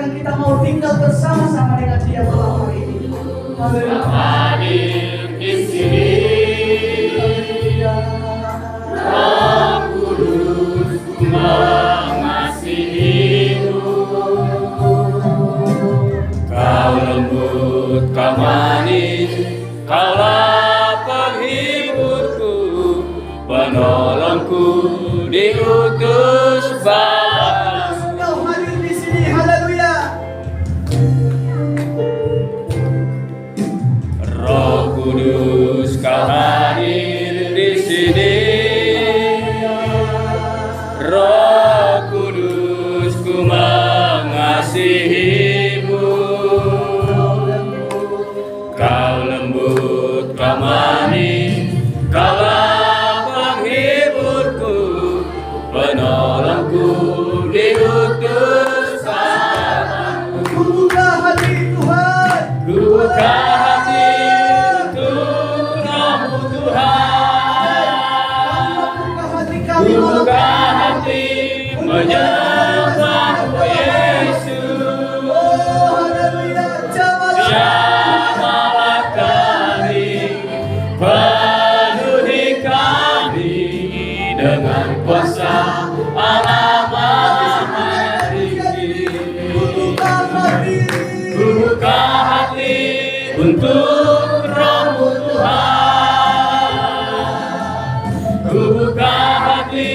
bahkan kita mau tinggal bersama-sama dengan Dia malam hari ini. Hadir di sini, Roh Kudus mengasihimu. Kau lembut, kau manis, kaulah penghiburku, penolongku diutus Bapa. Kau hadir di sini, haleluya. Roh Kudus, kau hadir di sini. Roh Kudus, ku mengasihimu. Kau lembut, kau manis, kaulah penghiburku, penolongku diutus Bapa. Ku buka hati Tuhan. Ku buka hati untuk Roh-Mu Tuhan. Buka hati Ku kami malam buka hari. hati menyembah-Mu Yesus. Oh, haleluya. Jamalah kami, penuhi kami dengan kuasa Allah Maha Tinggi. Buka hati. Ku buka hati untuk Roh-Mu Tuhan. Ku buka hati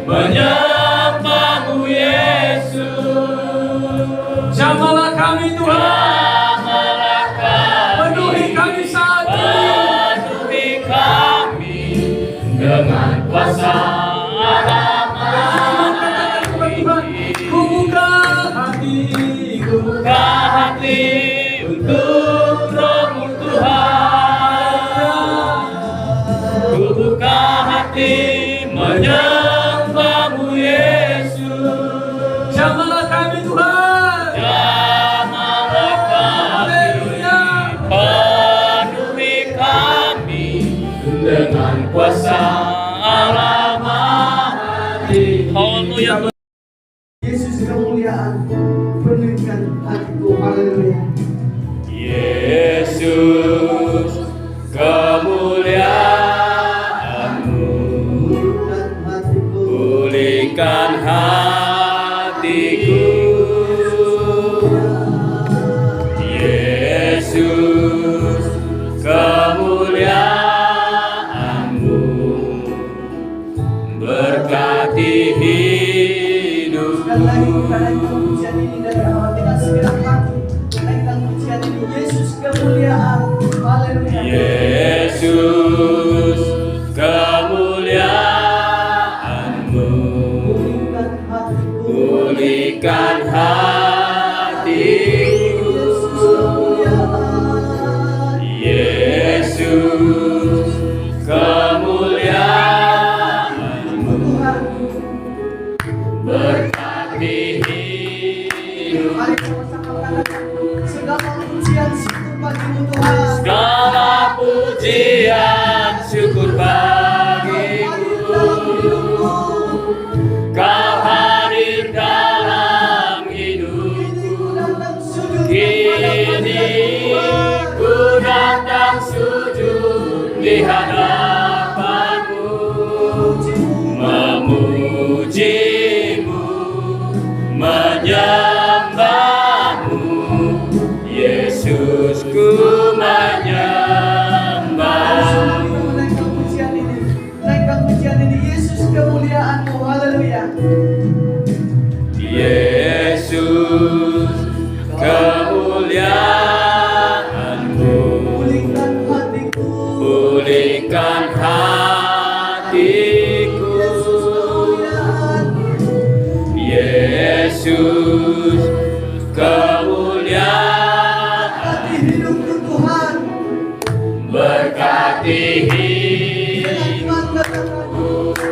menyembah-Mu Yesus. Jamalah kami Tuhan, Jamalah kami, penuhi kami saat ini. penuhi kami dengan kuasa Allah Maha Tinggi. Ku buka hati, Ku buka hati untuk Roh-Mu Tuhan. Ku buka hati menyembah-Mu Yesus. jamalah kami Tuhan. Jamalah kami, penuhi kami dengan kuasa Allah Maha Tinggi. Haleluya. Yesus kemuliaan penuhkan hatiku, haleluya. Yesus, kemuliaan-Mu Penuhkan hatiku. pulihkan hatiku. Yesus, kemuliaan-Mu berkati Sekali lagi hidupku. kita naikkan pujian ini dari awal dengan segenap hati. Naikkan pujian ini, Yesus kemuliaan, haleluya. Yesus, kemuliaan-Mu Pulihkan hatiku. pulihkan hatiku. Yesus kemuliaan. Yesus, kemuliaan-Mu Tuhan, berkati hidup. mari kita sama-sama katakan segala pujian syukur bagimu Tuhan. Segala pujian syukur Hadir dalam bagimu. hidupku. Kau hadir dalam hidupku. Kini ku datang sujud di Kini hadapan ku Tuhan. datang sujud di hadapan-Mu, memujimu, menyembah-Mu. Yesus, ku menyembah-Mu. Naikkan pujian ini, naikkan pujian ini, Yesus kemuliaan-Mu, haleluya. Yesus, kemuliaan-Mu Pulihkan hatiku. pulihkan hatiku. Yesus kemuliaan-Mu. Yesus, kemuliaan Hati hidupku Tuhan. berkati Dengan iman katakan,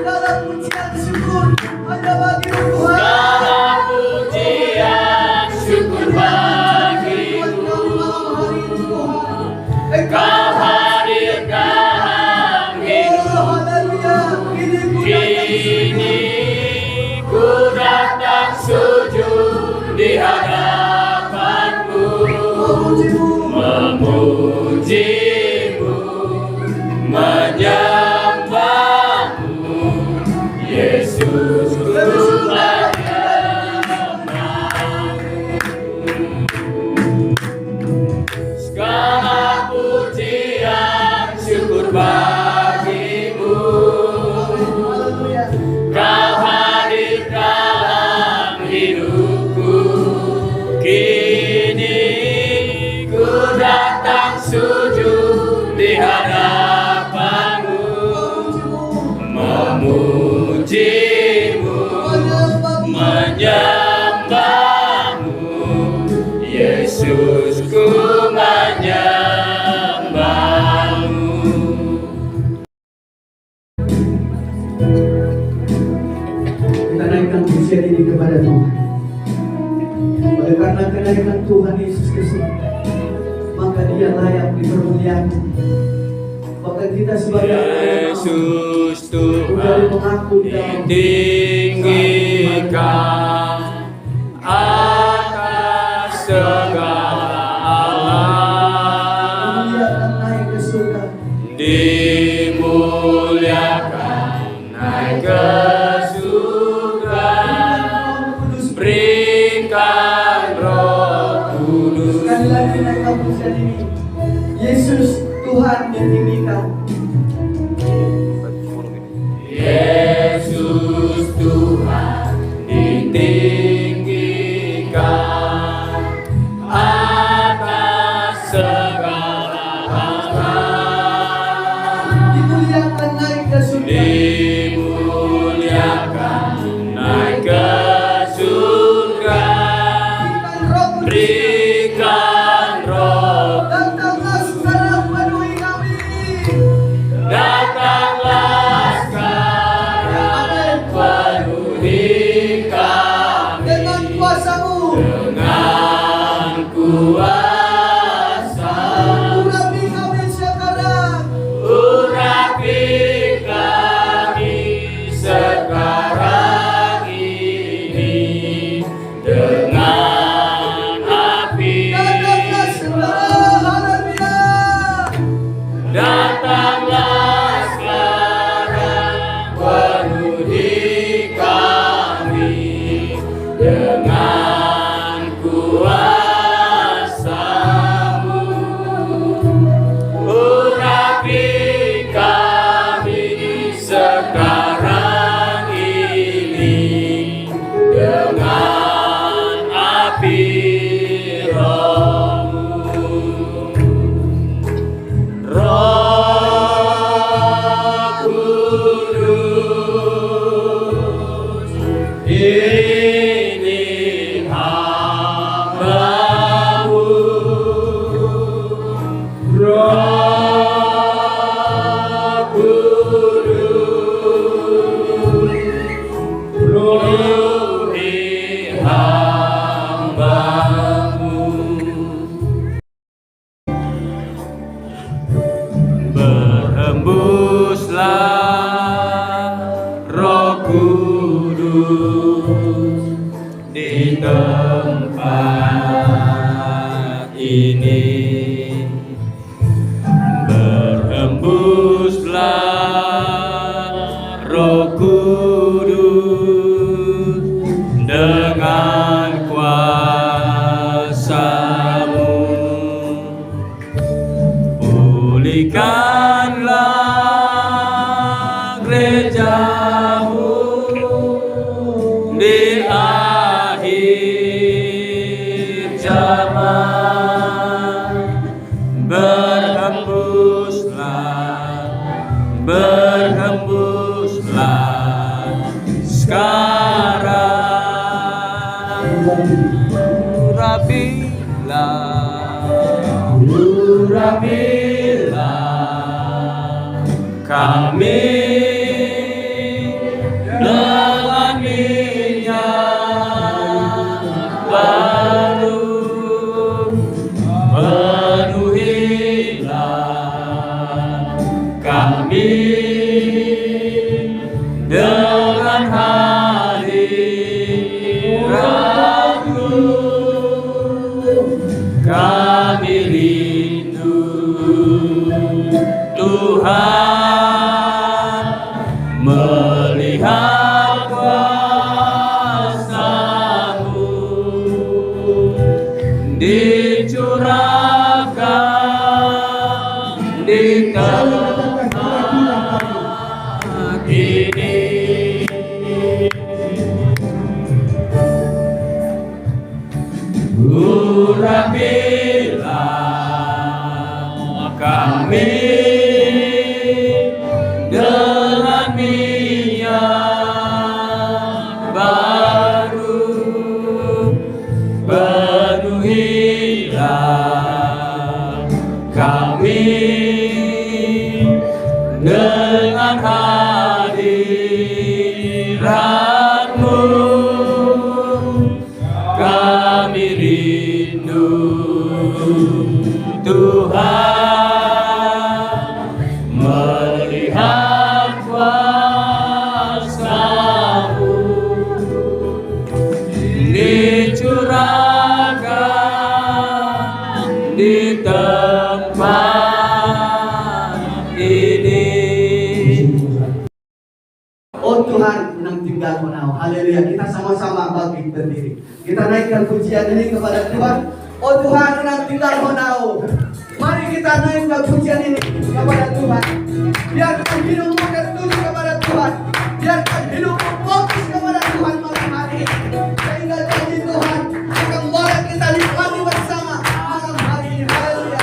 dalam pujian syukur hanya bagimu Tuhan. segala pujian syukur bagimu. Kau hadir dalam hidupku. Kini ku datang sujud di hadapan memujimu, menyembahmu, Yesus ku segala pujian syukur bagimu. Kau hadir dalam hidupku, kini ku datang sujud di hadapanmu, memujimu, menyembahmu, Yesus ku menyembahmu. Kita naikkan pujian ini kepada Tuhan. Oleh karena kenaikan Tuhan Yesus Kristus, maka Dia layak dipermuliakan. Maka kita sebagai Yesus Tuhan ditinggikan atas segala alam, naik ke surga, dimuliakan naik ke surga, berikan Roh Kudus. Sekali lagi naikkan pujian ini. Yesus Tuhan ditinggikan. Yesus Tuhan ditinggikan atas segala alam, Dimuliakan naik ke surga. dimuliakan naik ke surga, berikan Roh, Datanglah sekarang penuhi kami. datanglah sekarang penuhi kami Dengan kuasa-Mu, dengan kuasa, urapi kami sekarang. urapi kami sekarang ini dengan api. Datanglah sekarang, haleluya. Datanglah sekarang penuhi kami dengan kuasa-Mu, urapi kami sekarang ini dengan api Roh-Mu. Roh Kudus, ini hamba-Mu. Roh Kudus, penuhi hamba-Mu. Berhembuslah Roh Kudus di tempat ini. Berhembuslah Roh Kudus dengan kuasa-Mu. Pulihkanlah gereja-Mu di akhir zaman. Berhembuslah sekarang. Urapilah kami dengan minyak baru, penuhilah kami dengan hadirat-Mu. Kami dicurahkan di tempat ini. Urapilah kami dengan minyak baru, penuhilah kami dengan hadirat-Mu. Kami rindu Tuhan melihat kuasa-Mu dicurahkan di tempat ini. Oh Tuhan, nang tinggal mo na. Haleluya. Kita sama-sama bangkit berdiri. Kita naikkan pujian ini kepada Tuhan. Oh Tuhan, nang tinggal mo na. Mari kita naikkan pujian ini kepada Tuhan. Biarkan hidupmu tertuju kepada Tuhan. Biarkan hidupmu fokus kepada Tuhan malam hari ini. Sehingga janji Tuhan akan boleh kita nikmati bersama malam hari ini. Haleluya.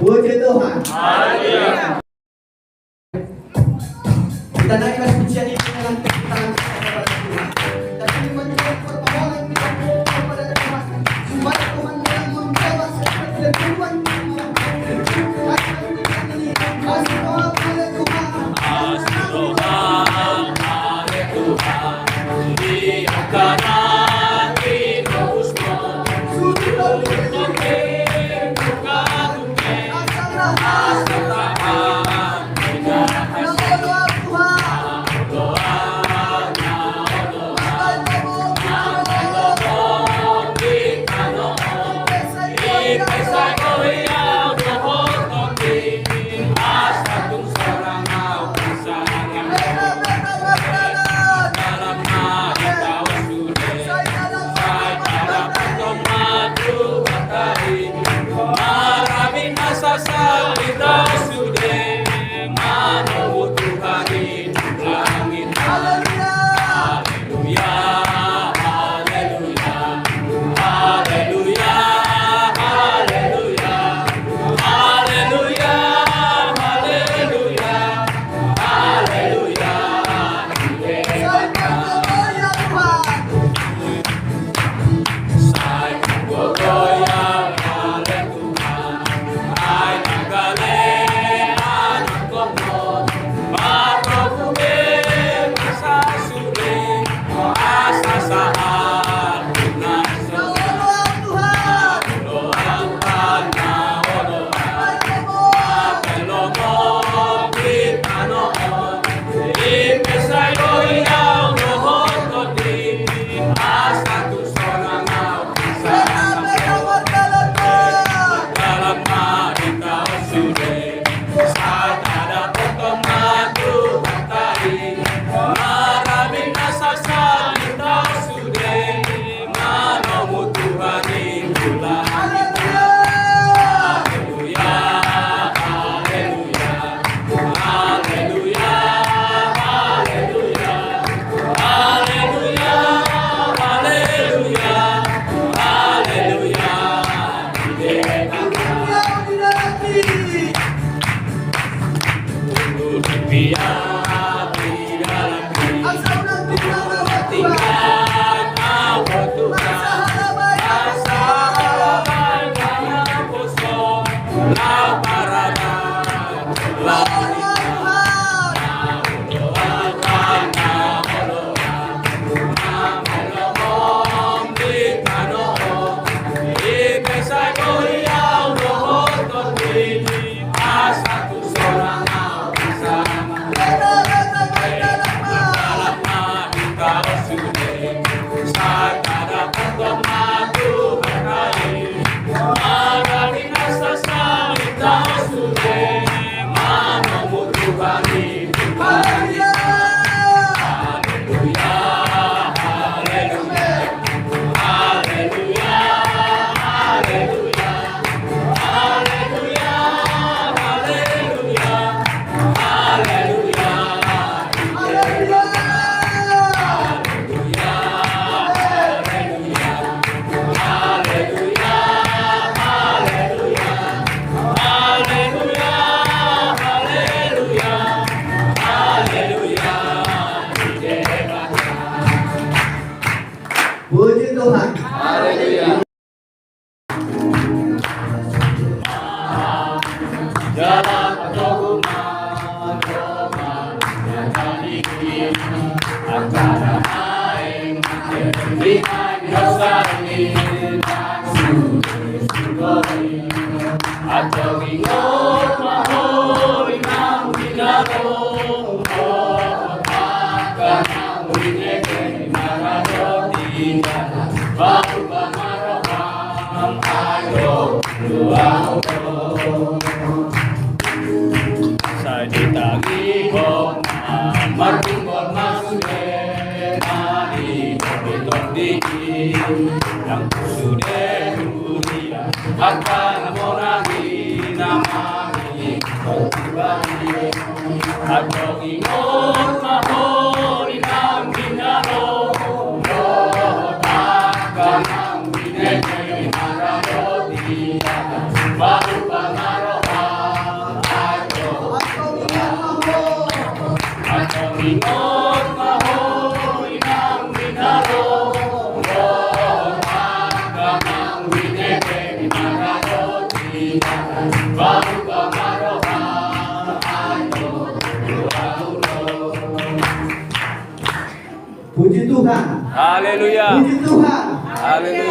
Puji Tuhan. Kita naikkan pujian ini dengan tepuk tangan kepada Tuhan. Dan ini menjadi permohonan kita kepada Tuhan, supaya Tuhan yang menjawab seperti Tuhan. Kasih doa pada Tuhan. Kasih doa pada Tuhan. Tuhan. Haleluya. Jalan atau antara aing dengan dosani atau ingat mahoi nang dinaro karena urineke mararoti baru bamaroham ayo luau saditagi hong marting bol masude mari betok di yang sudah dunia akan monagi namani kotibani atau ingot mahori nang binaro rohotaka nang bineke mararoti baru pangaroham atau ingot mahoi nang binaro rohotaka nang bineke mararoti baru pangaroham atau Puji Tuhan. Haleluya. Puji Tuhan. Haleluya.